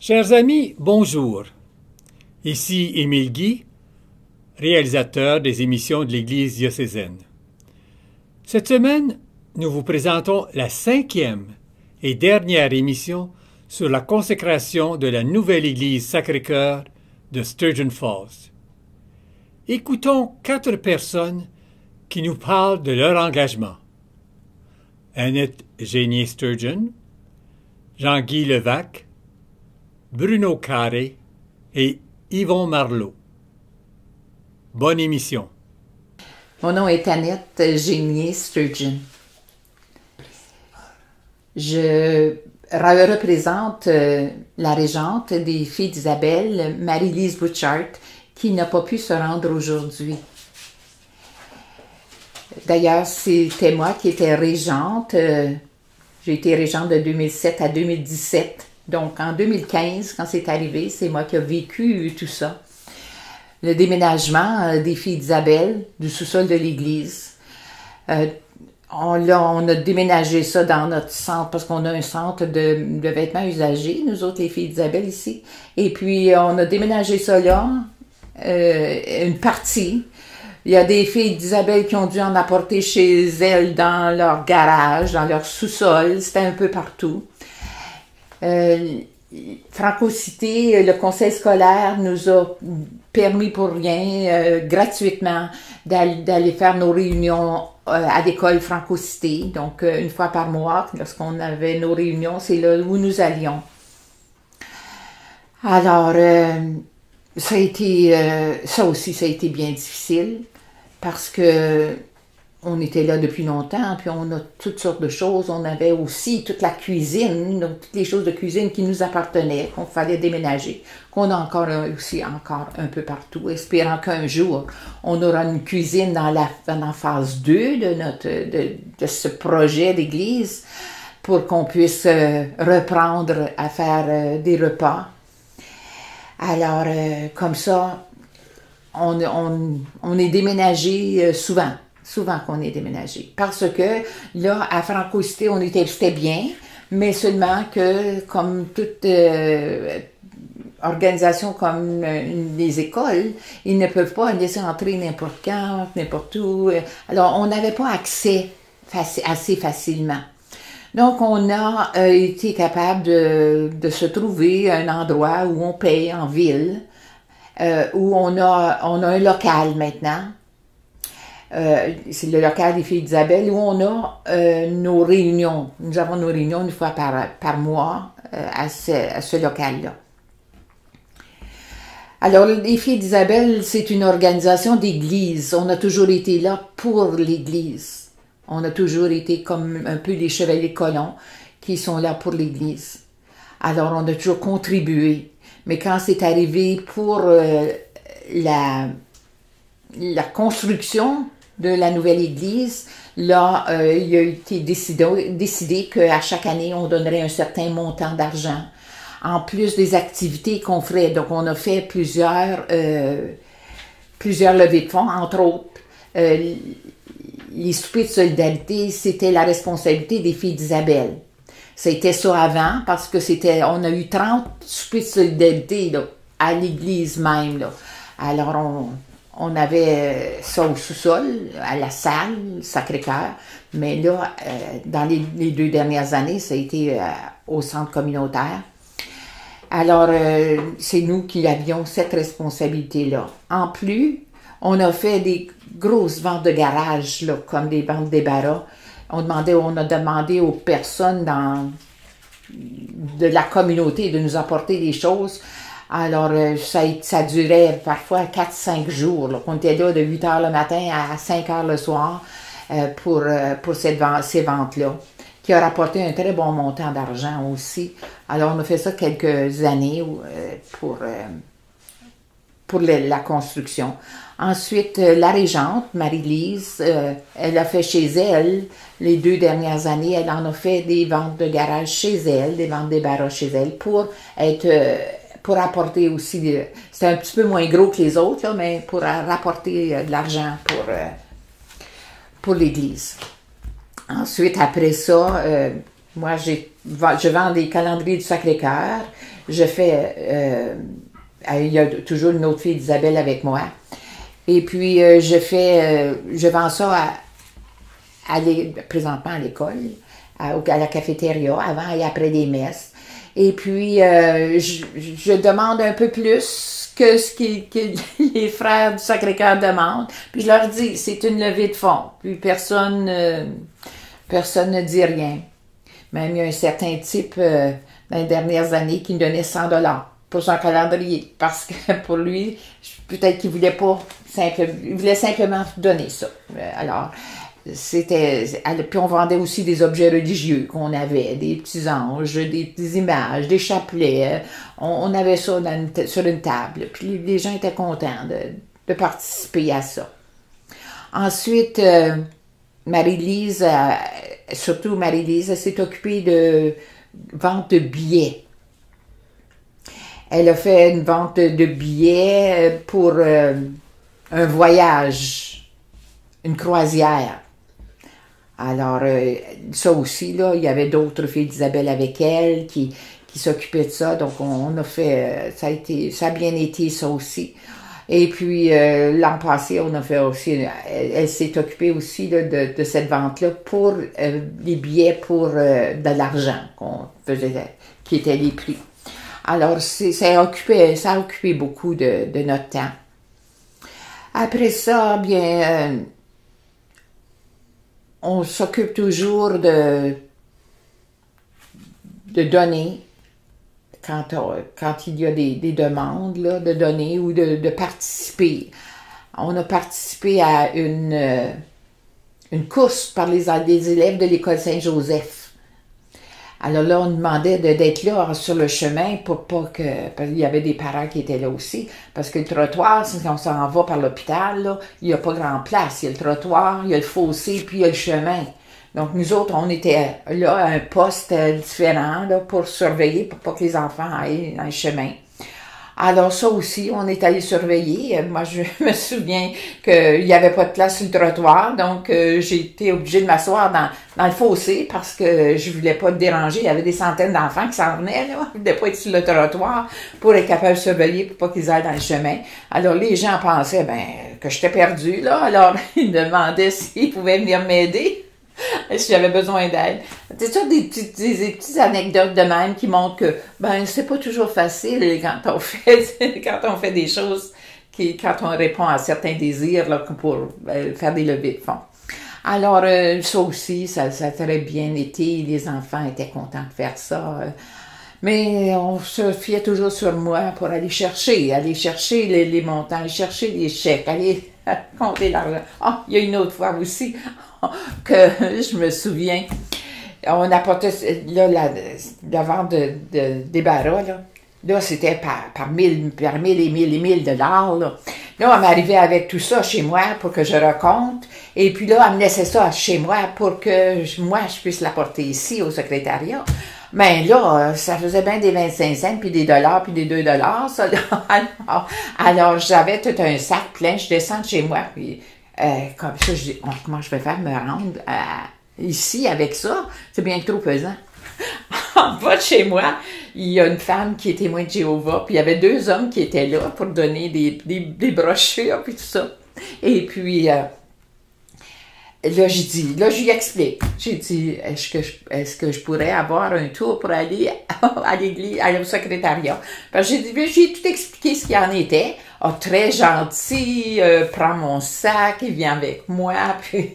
Chers amis, bonjour. Ici Émile Guy, réalisateur des émissions de l'Église diocésaine. Cette semaine, nous vous présentons la 5e et dernière émission sur la consécration de la nouvelle Église Sacré-Cœur de Sturgeon Falls. Écoutons 4 personnes qui nous parlent de leur engagement. Annette Génier-Sturgeon, Jean-Guy Levac, Bruno Carré et Yvon Marleau. Bonne émission. Mon nom est Annette Génier-Sturgeon. Je représente la régente des Filles d'Isabelle, Marie-Lise Bouchard, qui n'a pas pu se rendre aujourd'hui. D'ailleurs, c'était moi qui étais régente. J'ai été régente de 2007 à 2017. Donc, en 2015, quand c'est arrivé, c'est moi qui ai vécu tout ça. Le déménagement des Filles d'Isabelle, du sous-sol de l'église. On a déménagé ça dans notre centre, parce qu'on a un centre de vêtements usagés, nous autres, les Filles d'Isabelle, ici. Et puis, on a déménagé ça là, une partie. Il y a des Filles d'Isabelle qui ont dû en apporter chez elles dans leur garage, dans leur sous-sol. C'était un peu partout. Franco-Cité, le conseil scolaire nous a permis pour rien, gratuitement, d'aller faire nos réunions à l'école Franco-Cité. Donc, une fois par mois, lorsqu'on avait nos réunions, c'est là où nous allions. Alors, ça aussi, ça a été bien difficile parce que on était là depuis longtemps, puis on a toutes sortes de choses. On avait aussi toute la cuisine, donc toutes les choses de cuisine qui nous appartenaient, qu'on fallait déménager, qu'on a encore un peu partout, espérant qu'un jour, on aura une cuisine dans la phase 2 de ce projet d'église pour qu'on puisse reprendre à faire des repas. Alors, comme ça, on est déménagé souvent qu'on est déménagé. Parce que, là, à Franco-Cité, c'était bien, mais seulement que, comme toute organisation comme les écoles, ils ne peuvent pas laisser entrer n'importe quand, n'importe où. Alors, on n'avait pas accès assez facilement. Donc, on a été capable de se trouver un endroit où on paye en ville, où on a un local maintenant. C'est le local des Filles d'Isabelle où on a nos réunions. Nous avons nos réunions une fois par mois à ce local-là. Alors, les Filles d'Isabelle, c'est une organisation d'église. On a toujours été là pour l'église. On a toujours été comme un peu les chevaliers colons qui sont là pour l'église. Alors, on a toujours contribué. Mais quand c'est arrivé pour la construction de la nouvelle église, là, il a été décidé qu'à chaque année, on donnerait un certain montant d'argent, en plus des activités qu'on ferait. Donc, on a fait plusieurs levées de fonds, entre autres. Les soupers de solidarité, c'était la responsabilité des Filles d'Isabelle. C'était ça avant, parce que on a eu 30 soupers de solidarité, là, à l'église même, là. Alors, on avait ça au sous-sol, à la salle Sacré-Cœur, mais là, dans les 2 dernières années, ça a été au centre communautaire. Alors, c'est nous qui avions cette responsabilité-là. En plus, on a fait des grosses ventes de garage, là, comme des ventes débarras. On a demandé aux personnes de la communauté de nous apporter des choses. Alors, ça durait parfois 4-5 jours. Là. On était là de 8 heures le matin à 5 heures le soir pour ces ventes-là, qui a rapporté un très bon montant d'argent aussi. Alors, on a fait ça quelques années pour la construction. Ensuite, la régente, Marie-Lise, elle a fait chez elle, les 2 dernières années, elle en a fait des ventes de garage chez elle, des ventes des barras chez elle, pour apporter aussi, c'était un petit peu moins gros que les autres, là, mais pour rapporter de l'argent pour l'église. Ensuite, après ça, moi, je vends des calendriers du Sacré-Cœur. Je fais... il y a toujours une autre fille d'Isabelle avec moi. Et puis, je vends ça présentement à l'école, à la cafétéria, avant et après les messes. Et puis, je demande un peu plus que ce que les frères du Sacré-Cœur demandent. Puis je leur dis, c'est une levée de fonds. Puis personne ne dit rien. Même il y a un certain type dans les dernières années qui me donnait 100 $ pour son calendrier. Parce que pour lui, peut-être qu'il voulait pas il voulait simplement donner ça. Alors, puis on vendait aussi des objets religieux qu'on avait, des petits anges, des images, des chapelets. On avait ça sur une table. Puis les gens étaient contents de participer à ça. Ensuite, Marie-Lise, surtout Marie-Lise, s'est occupée de vente de billets. Elle a fait une vente de billets pour un voyage, une croisière. Alors, ça aussi, là, il y avait d'autres filles d'Isabelle avec elle qui s'occupaient de ça. Donc, on a fait, ça a bien été ça aussi. Et puis, l'an passé, on a fait aussi, elle s'est occupée aussi là, de cette vente-là pour les billets pour de l'argent qu'on faisait, qui étaient les prix. Alors, ça a occupé beaucoup de notre temps. Après ça, bien, on s'occupe toujours de donner quand il y a des demandes là, de donner ou de participer. On a participé à une course par les élèves de l'école Saint-Joseph. Alors là, on demandait d'être là sur le chemin pour pas que... Parce qu'il y avait des parents qui étaient là aussi. Parce que le trottoir, si on s'en va par l'hôpital, là, il n'y a pas grand place. Il y a le trottoir, il y a le fossé, puis il y a le chemin. Donc, nous autres, on était là à un poste différent là, pour surveiller, pour pas que les enfants aillent dans le chemin. Alors ça aussi, on est allé surveiller. Moi, je me souviens qu'il n'y avait pas de place sur le trottoir, donc j'ai été obligée de m'asseoir dans le fossé parce que je voulais pas te déranger. Il y avait des centaines d'enfants qui s'en venaient, là. Ils ne voulaient pas être sur le trottoir pour être capable de surveiller pour pas qu'ils aillent dans le chemin. Alors les gens pensaient que j'étais perdue, là. Alors ils me demandaient s'ils pouvaient venir m'aider. Si j'avais besoin d'aide. C'est ça des petites anecdotes de même qui montrent que c'est pas toujours facile quand on fait des choses quand on répond à certains désirs là, pour faire des levées de fonds. Alors ça aussi, ça a très bien été. Les enfants étaient contents de faire ça. Mais on se fiait toujours sur moi pour aller chercher les montants, aller chercher les chèques, aller compter l'argent. Ah, il y a une autre fois aussi que je me souviens, on apportait là, la vente de débarras, là c'était par mille et mille $. Là, elle m'arrivait avec tout ça chez moi pour que je recompte. Et puis là, elle me laissait ça chez moi pour que moi, je puisse l'apporter ici au secrétariat. Mais là, ça faisait bien des 25 cents, puis des dollars, puis des 2 $, ça. Alors, j'avais tout un sac plein, je descends de chez moi, puis comme ça, je dis, comment je vais faire me rendre ici avec ça? C'est bien trop pesant. En bas de chez moi, il y a une femme qui est témoin de Jéhovah, puis il y avait 2 hommes qui étaient là pour donner des brochures, puis tout ça. Et puis, là, je lui explique. J'ai dit, est-ce que je pourrais avoir un tour pour aller à l'église, au secrétariat? Parce que j'ai tout expliqué ce qu'il en était. Ah, très gentil, prends mon sac, il vient avec moi. Puis,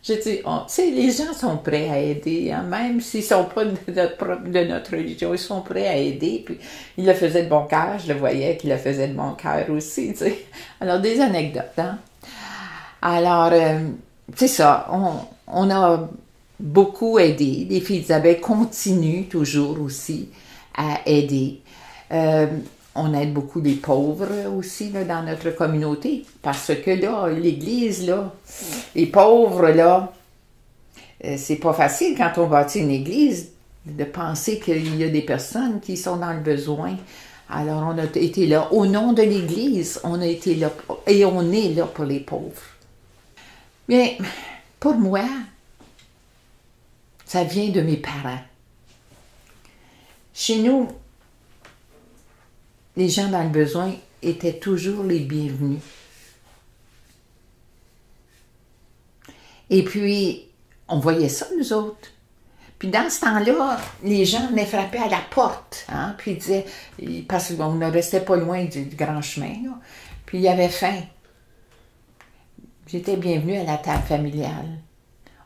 j'ai dit, tu sais, les gens sont prêts à aider, hein, même s'ils sont pas de notre religion, ils sont prêts à aider. Puis, il le faisait de bon cœur, je le voyais qu'il le faisait de bon cœur aussi, tu sais. Alors, des anecdotes, hein. Alors, c'est ça, on a beaucoup aidé. Les filles d'Isabelle continuent toujours aussi à aider. On aide beaucoup les pauvres aussi là, dans notre communauté. Parce que là, l'église, là, les pauvres, là, c'est pas facile quand on bâtit une église de penser qu'il y a des personnes qui sont dans le besoin. Alors, on a été là. Au nom de l'église, on a été là et on est là pour les pauvres. Mais pour moi, Ça vient de mes parents. Chez nous, les gens dans le besoin étaient toujours les bienvenus. Et puis, on voyait ça, nous autres. Puis dans ce temps-là, les gens venaient frapper à la porte, hein, puis ils disaient, parce qu'on ne restait pas loin du grand chemin, là, puis il y avait faim. J'étais bienvenue à la table familiale.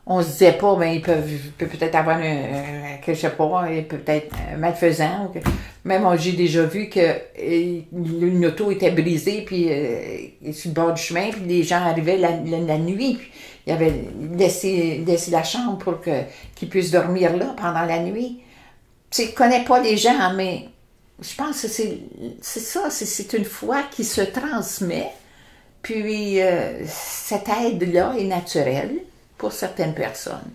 On se disait pas, ben, il peut peut-être avoir je sais pas, peut-être un malfaisant. Même j'ai déjà vu que une auto était brisée, puis sur le bord du chemin, puis les gens arrivaient la nuit, puis ils avaient laissé la chambre pour qu'ils puissent dormir là pendant la nuit. Tu sais, connais pas les gens, mais je pense que c'est ça, c'est une foi qui se transmet, puis cette aide-là est naturelle pour certaines personnes.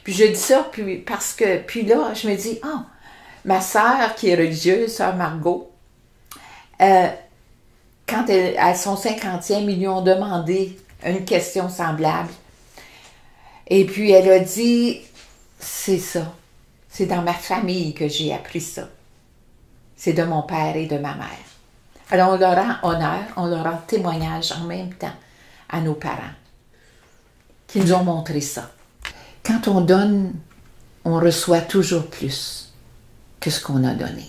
Puis je dis ça parce que, puis là, je me dis, ma sœur qui est religieuse, sœur Margot, quand à son 50e, ils lui ont demandé une question semblable. Et puis elle a dit, c'est ça, c'est dans ma famille que j'ai appris ça. C'est de mon père et de ma mère. Alors on leur rend honneur, on leur rend témoignage en même temps à nos parents qui nous ont montré ça. Quand on donne, on reçoit toujours plus que ce qu'on a donné.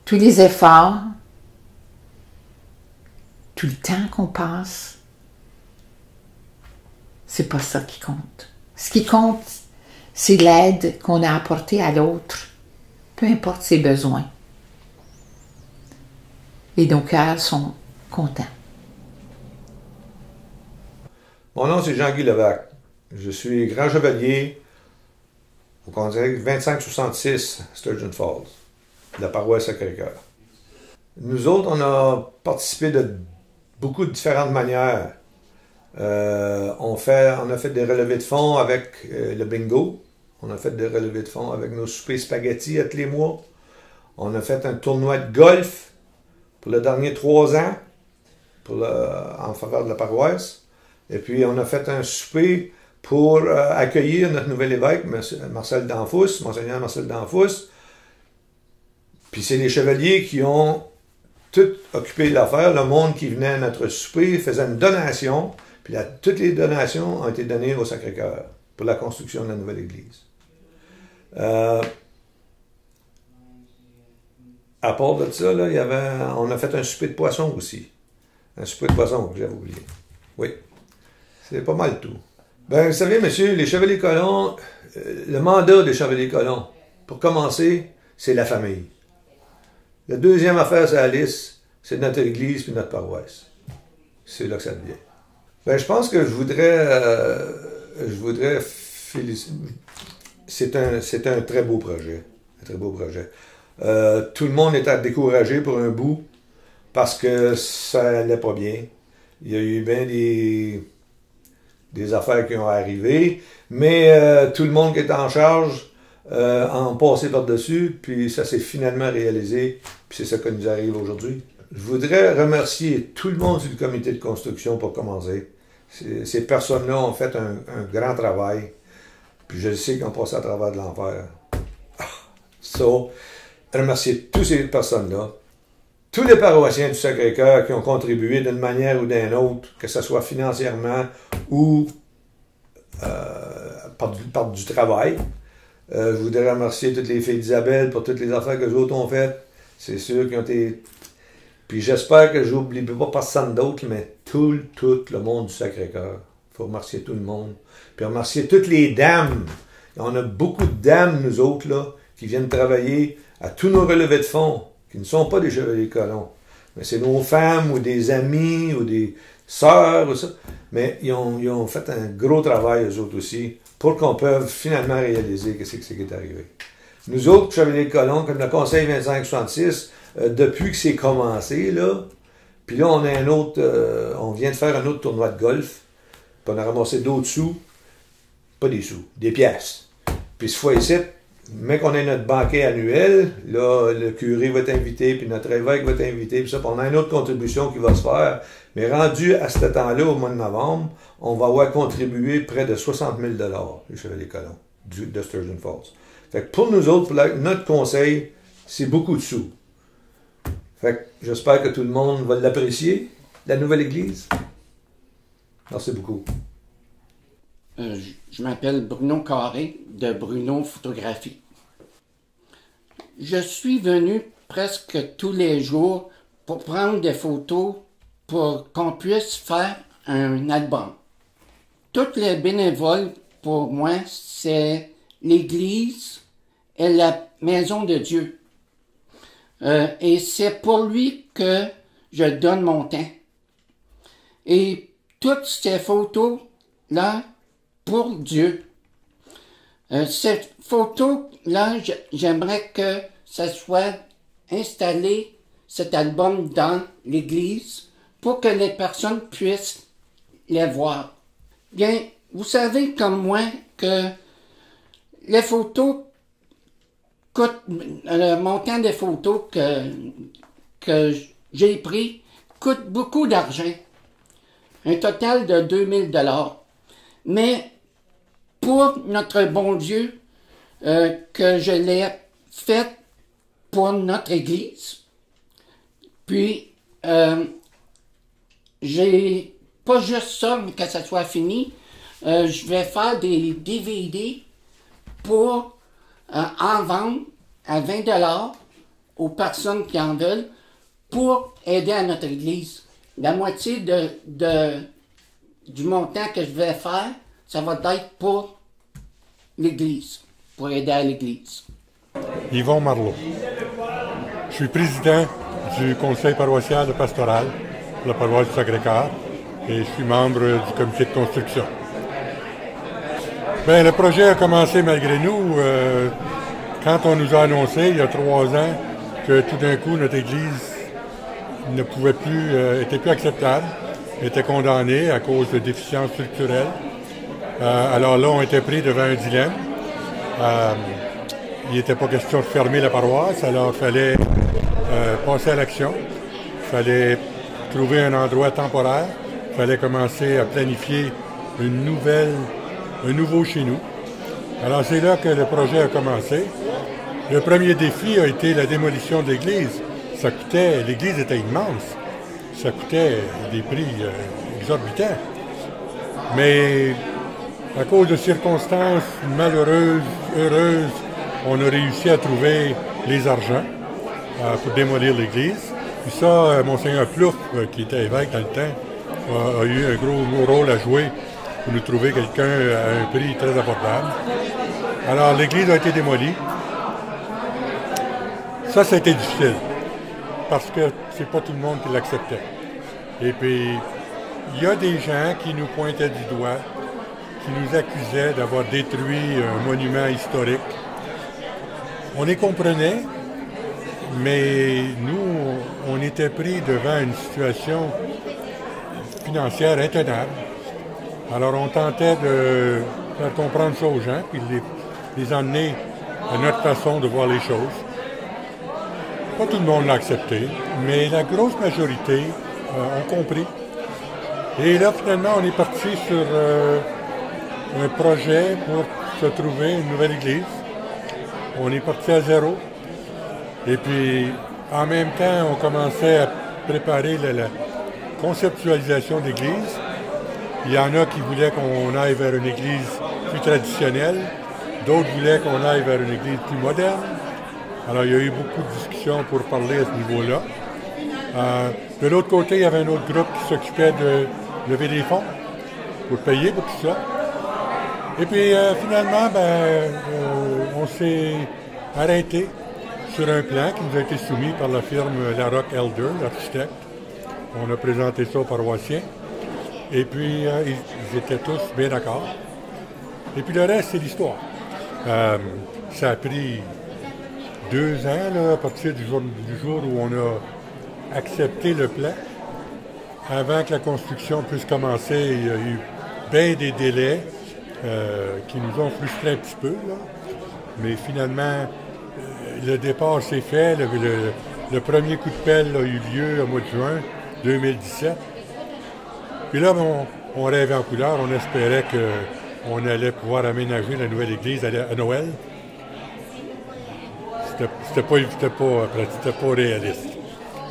Tous les efforts, tout le temps qu'on passe, c'est pas ça qui compte. Ce qui compte, c'est l'aide qu'on a apportée à l'autre, peu importe ses besoins. Et nos cœurs sont contents. Mon nom, c'est Jean-Guy Levac. Je suis grand chevalier au congrès 2566 Sturgeon Falls, de la paroisse Sacré-Cœur. Nous autres, on a participé de beaucoup de différentes manières. On a fait des relevés de fonds avec le bingo. On a fait des relevés de fonds avec nos soupers spaghettis à tous les mois. On a fait un tournoi de golf pour le dernier 3 ans en faveur de la paroisse. Et puis, on a fait un souper pour accueillir notre nouvel évêque, Marcel Danfous, Monseigneur Marcel Danfous. Puis c'est les chevaliers qui ont tout occupé l'affaire. Le monde qui venait à notre souper faisait une donation. Puis toutes les donations ont été données au Sacré-Cœur pour la construction de la nouvelle église. À part de ça, là, on a fait un souper de poisson aussi. Un souper de poisson que j'avais oublié. Oui. C'est pas mal tout. Ben, vous savez, monsieur, les chevaliers colons, le mandat des chevaliers colons, pour commencer, c'est la famille. La deuxième affaire sur la liste, c'est notre église puis notre paroisse. C'est là que ça devient. Ben, je pense que je voudrais féliciter. C'est un très beau projet. Un très beau projet. Tout le monde était découragé pour un bout parce que ça allait pas bien. Il y a eu bien des affaires qui ont arrivé, mais tout le monde qui est en charge en passé par-dessus, puis ça s'est finalement réalisé, puis c'est ça qui nous arrive aujourd'hui. Je voudrais remercier tout le monde du comité de construction pour commencer. Ces personnes-là ont fait un grand travail, puis je sais qu'ils ont passé à travers de l'enfer. Remercier toutes ces personnes-là, tous les paroissiens du Sacré-Cœur qui ont contribué d'une manière ou d'une autre, que ce soit financièrement ou par du travail. Je voudrais remercier toutes les filles d'Isabelle pour toutes les affaires que les autres ont faites. C'est sûr qu'ils ont été... Puis j'espère que j'oublie pas personne d'autre, mais tout le monde du Sacré-Cœur. Il faut remercier tout le monde. Puis remercier toutes les dames. On a beaucoup de dames, nous autres, là, qui viennent travailler à tous nos relevés de fonds, qui ne sont pas des chevaliers colons. Mais c'est nos femmes ou des amis ou des sœurs ou ça. Mais ils ont fait un gros travail, eux autres aussi, pour qu'on puisse finalement réaliser ce qui est arrivé. Nous autres, chevaliers colons, comme le Conseil 2566, depuis que c'est commencé, là, puis là, on a un autre, on vient de faire un autre tournoi de golf, puis on a ramassé d'autres sous, pas des sous, des pièces. Puis cette fois ici, mais qu'on ait notre banquet annuel, là, le curé va être invité, puis notre évêque va être invité, puis ça, puis on a une autre contribution qui va se faire. Mais rendu à ce temps-là, au mois de novembre, on va avoir contribué près de 60 000 les Chevaliers Colons de Sturgeon Falls. Fait que pour nous autres, pour notre conseil, c'est beaucoup de sous. Fait que j'espère que tout le monde va l'apprécier, la nouvelle église. Merci beaucoup. Je m'appelle Bruno Carré de Bruno Photographie. Je suis venu presque tous les jours pour prendre des photos pour qu'on puisse faire un album. Tous les bénévoles, pour moi, c'est l'Église et la Maison de Dieu. Et c'est pour lui que je donne mon temps. Et toutes ces photos-là, pour Dieu. Cette photo-là, j'aimerais que ça soit installé, cet album, dans l'église pour que les personnes puissent les voir. Bien, vous savez comme moi que les photos coûtent, le montant des photos que j'ai pris coûte beaucoup d'argent. Un total de 2000 $. Mais pour notre bon Dieu, que je l'ai fait pour notre Église. Puis, j'ai pas juste ça, mais que ça soit fini. Je vais faire des DVD pour en vendre à 20 $ aux personnes qui en veulent pour aider à notre Église. La moitié du montant que je vais faire, ça va être pour l'Église, pour aider à l'Église. Yvon Marleau. Je suis président du conseil paroissial de pastoral pour la paroisse du Sacré-Cœur et je suis membre du comité de construction. Bien, le projet a commencé malgré nous quand on nous a annoncé il y a 3 ans que tout d'un coup notre Église ne pouvait plus, était plus acceptable, était condamnée à cause de déficiences structurelles. Alors là, on était pris devant un dilemme. Il n'était pas question de fermer la paroisse, alors il fallait passer à l'action. Il fallait trouver un endroit temporaire. Il fallait commencer à planifier un nouveau chez nous. Alors c'est là que le projet a commencé. Le premier défi a été la démolition de l'église. L'église était immense. Ça coûtait des prix exorbitants. Mais à cause de circonstances malheureuses, heureuses, on a réussi à trouver les argents pour démolir l'église. Puis ça, Monseigneur Plouffe, qui était évêque dans le temps, a eu un gros rôle à jouer pour nous trouver quelqu'un à un prix très abordable. Alors l'église a été démolie. Ça a été difficile, parce que c'est pas tout le monde qui l'acceptait. Et puis, il y a des gens qui nous pointaient du doigt, qui nous accusaient d'avoir détruit un monument historique. On les comprenait, mais nous, on était pris devant une situation financière intenable. Alors on tentait de faire comprendre ça aux gens, puis les emmener à notre façon de voir les choses. Pas tout le monde l'a accepté, mais la grosse majorité ont compris. Et là, finalement, on est parti sur un projet pour se trouver une nouvelle église. On est parti à zéro. Et puis, en même temps, on commençait à préparer la conceptualisation de l'église. Il y en a qui voulaient qu'on aille vers une église plus traditionnelle. D'autres voulaient qu'on aille vers une église plus moderne. Alors, il y a eu beaucoup de discussions pour parler à ce niveau-là. De l'autre côté, il y avait un autre groupe qui s'occupait de lever des fonds pour payer pour tout ça. Et puis, finalement, on s'est arrêté sur un plan qui nous a été soumis par la firme Larocque Elder, l'architecte. On a présenté ça aux paroissiens. Et puis, ils étaient tous bien d'accord. Et puis, le reste, c'est l'histoire. Ça a pris 2 ans, là, à partir du jour où on a accepté le plan. Avant que la construction puisse commencer, il y a eu bien des délais qui nous ont frustrés un petit peu. Là. Mais finalement, le départ s'est fait. Le premier coup de pelle a eu lieu au mois de juin 2017. Puis là, on rêvait en couleur. On espérait qu'on allait pouvoir aménager la nouvelle église à Noël. C'était pas réaliste.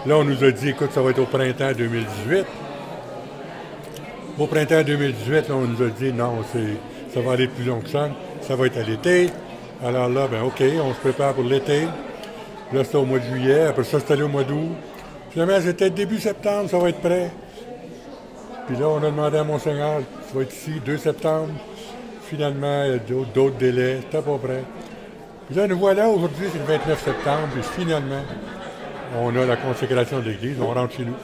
Là, on nous a dit, écoute, ça va être au printemps 2018. Au printemps 2018, là, on nous a dit, non, ça va aller plus long que ça. Ça va être à l'été. Alors là, ben OK, on se prépare pour l'été. Là, c'était au mois de juillet. Après ça, c'était allé au mois d'août. Finalement, c'était début septembre, ça va être prêt. Puis là, on a demandé à Monseigneur, ça va être ici, 2 septembre. Finalement, il y a d'autres délais, c'était pas prêt. Puis là, nous voilà, aujourd'hui, c'est le 29 septembre, puis finalement, on a la consécration de l'Église, on rentre chez nous.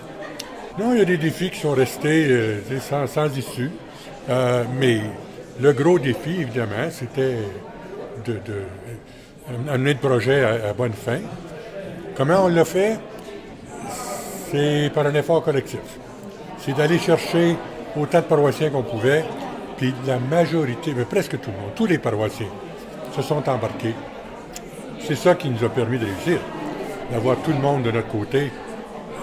Non, il y a des défis qui sont restés sans issue. Mais le gros défi, évidemment, c'était d'amener le projet à bonne fin. Comment on l'a fait? C'est par un effort collectif. C'est d'aller chercher autant de paroissiens qu'on pouvait, puis la majorité, mais presque tout le monde, tous les paroissiens se sont embarqués. C'est ça qui nous a permis de réussir, d'avoir tout le monde de notre côté,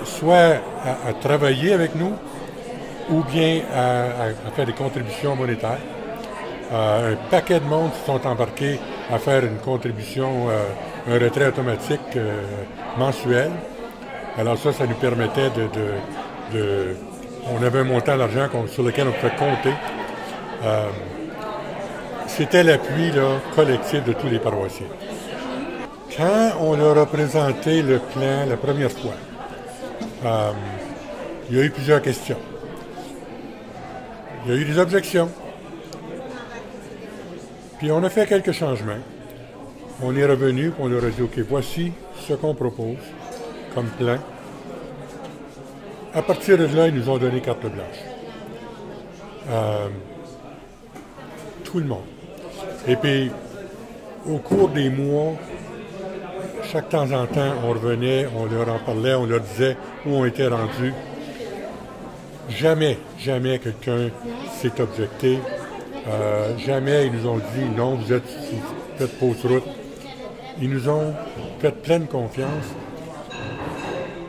soit à travailler avec nous, ou bien à faire des contributions monétaires. Un paquet de monde se sont embarqués à faire une contribution, un retrait automatique mensuel. Alors ça nous permettait on avait un montant d'argent sur lequel on pouvait compter. C'était l'appui collectif de tous les paroissiens. Quand on leur a présenté le plan la première fois, il y a eu plusieurs questions. Il y a eu des objections. Puis on a fait quelques changements. On est revenu, puis on leur a dit, OK, voici ce qu'on propose comme plan. À partir de là, ils nous ont donné carte blanche. Tout le monde. Et puis, au cours des mois, chaque temps en temps, on revenait, on leur en parlait, on leur disait où on était rendu. Jamais quelqu'un s'est objecté. Jamais ils nous ont dit non, vous faites fausse route. Ils nous ont fait pleine confiance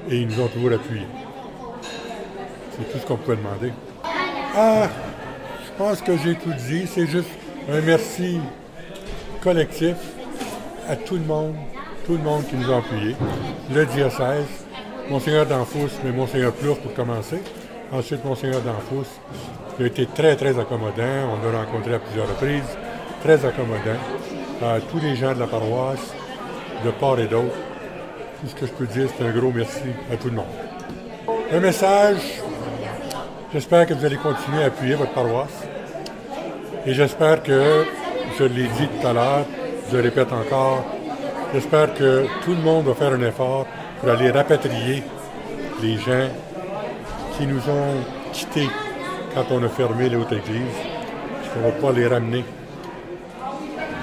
et ils nous ont toujours appuyés. C'est tout ce qu'on pouvait demander. Je pense que j'ai tout dit. C'est juste un merci collectif à tout le monde qui nous a appuyés. Le diocèse, Monseigneur d'Anfous, mais Monseigneur Plouffe pour commencer. Ensuite, Monseigneur d'Anfous, il a été très, très accommodant. On l'a rencontré à plusieurs reprises. Très accommodant. Tous les gens de la paroisse, de part et d'autre. Tout ce que je peux dire, c'est un gros merci à tout le monde. Un message, j'espère que vous allez continuer à appuyer votre paroisse. Et j'espère que, je l'ai dit tout à l'heure, je le répète encore, j'espère que tout le monde va faire un effort pour aller rapatrier les gens qui nous ont quittés quand on a fermé les hautes églises, puis qu'on va pouvoir les ramener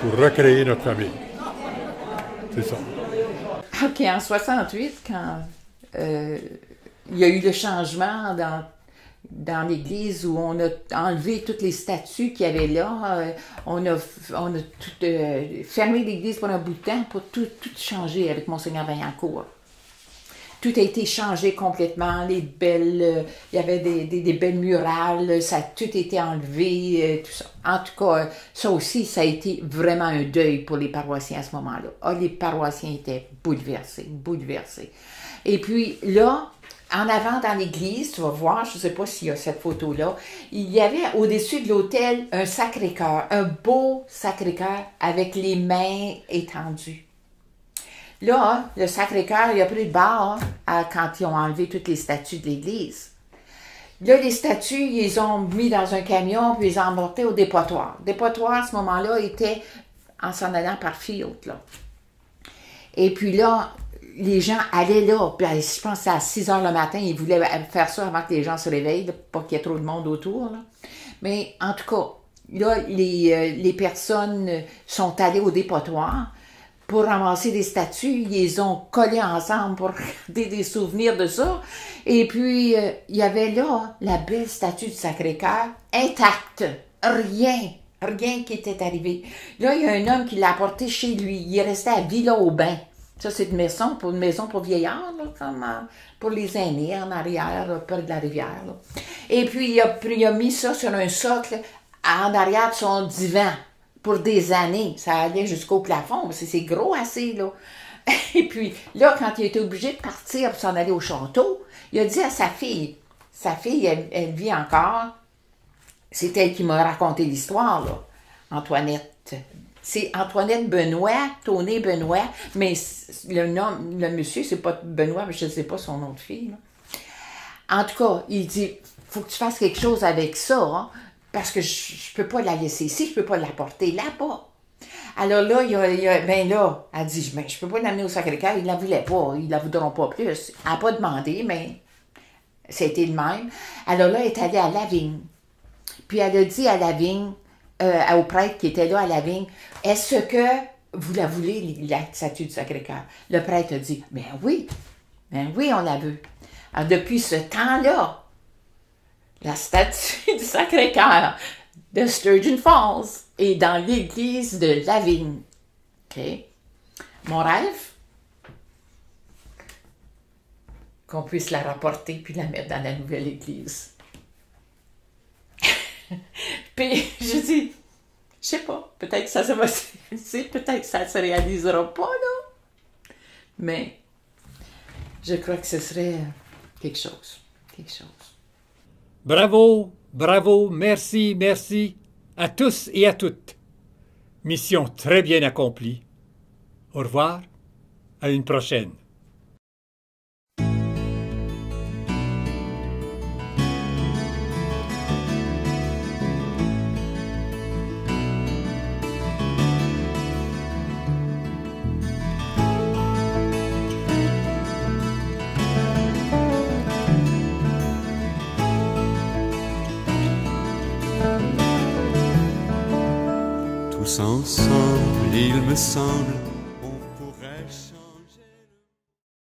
pour recréer notre famille. C'est ça. OK, en 68, quand il y a eu le changement dans l'église où on a enlevé toutes les statues qu'il y avait là, on a tout, fermé l'église pour un bout de temps pour tout changer avec Monseigneur Vaillancourt. Tout a été changé complètement, il y avait des belles murales, ça a tout été enlevé, tout ça. En tout cas, ça aussi, ça a été vraiment un deuil pour les paroissiens à ce moment-là. Les paroissiens étaient bouleversés. Et puis là, en avant dans l'église, tu vas voir, je ne sais pas s'il y a cette photo-là, il y avait au-dessus de l'autel un Sacré-Cœur, un beau Sacré-Cœur avec les mains étendues. Là, le Sacré-Cœur, il a pris le bord quand ils ont enlevé toutes les statues de l'église. Là, les statues, ils les ont mis dans un camion puis ils les ont emportés au dépotoir. Le dépotoir, à ce moment-là, était en s'en allant par Field, là. Et puis là, les gens allaient là, puis je pense que c'est à 6 heures le matin, ils voulaient faire ça avant que les gens se réveillent, là, pour pas qu'il y ait trop de monde autour, là. Mais en tout cas, là, les personnes sont allées au dépotoir pour ramasser des statues, ils les ont collées ensemble pour garder des souvenirs de ça. Et puis, il y avait là la belle statue du Sacré-Cœur, intacte, Rien qui était arrivé. Là, il y a un homme qui l'a apporté chez lui. Il est resté à Villa-Aubin. Ça, c'est une maison pour vieillards, là, comme pour les aînés, en arrière, là, près de la rivière. Là. Et puis, il a mis ça sur un socle en arrière de son divan pour des années. Ça allait jusqu'au plafond, parce que c'est gros assez, là. Et puis, là, quand il était obligé de partir pour s'en aller au château, il a dit à sa fille, elle vit encore, c'est elle qui m'a raconté l'histoire, là, Antoinette. C'est Antoinette Benoît, Tonné Benoît, mais le monsieur, c'est pas Benoît, mais je ne sais pas son nom de fille. Là. En tout cas, il dit, faut que tu fasses quelque chose avec ça, hein, parce que je peux pas la laisser ici, je peux pas la porter là-bas. Alors là, elle dit, je peux pas l'amener au Sacré-Cœur, ils la voulaient pas, ils la voudront pas plus. Elle n'a pas demandé, mais c'était le même. Alors là, elle est allée à Lavigne. Puis elle a dit à Lavigne, au prêtre qui était là à Lavigne, est-ce que vous la voulez, la statue du Sacré-Cœur? Le prêtre a dit, ben oui, on la veut. Alors depuis ce temps-là, la statue du Sacré-Cœur de Sturgeon Falls est dans l'église de Lavigne. OK? Mon rêve, qu'on puisse la rapporter puis la mettre dans la nouvelle église. Puis, je dis, je sais pas, peut-être que ça va se réaliser, peut-être que ça se réalisera pas, là. Mais, je crois que ce serait quelque chose. Bravo, merci à tous et à toutes. Mission très bien accomplie. Au revoir, à une prochaine. Tous ensemble, il me semble,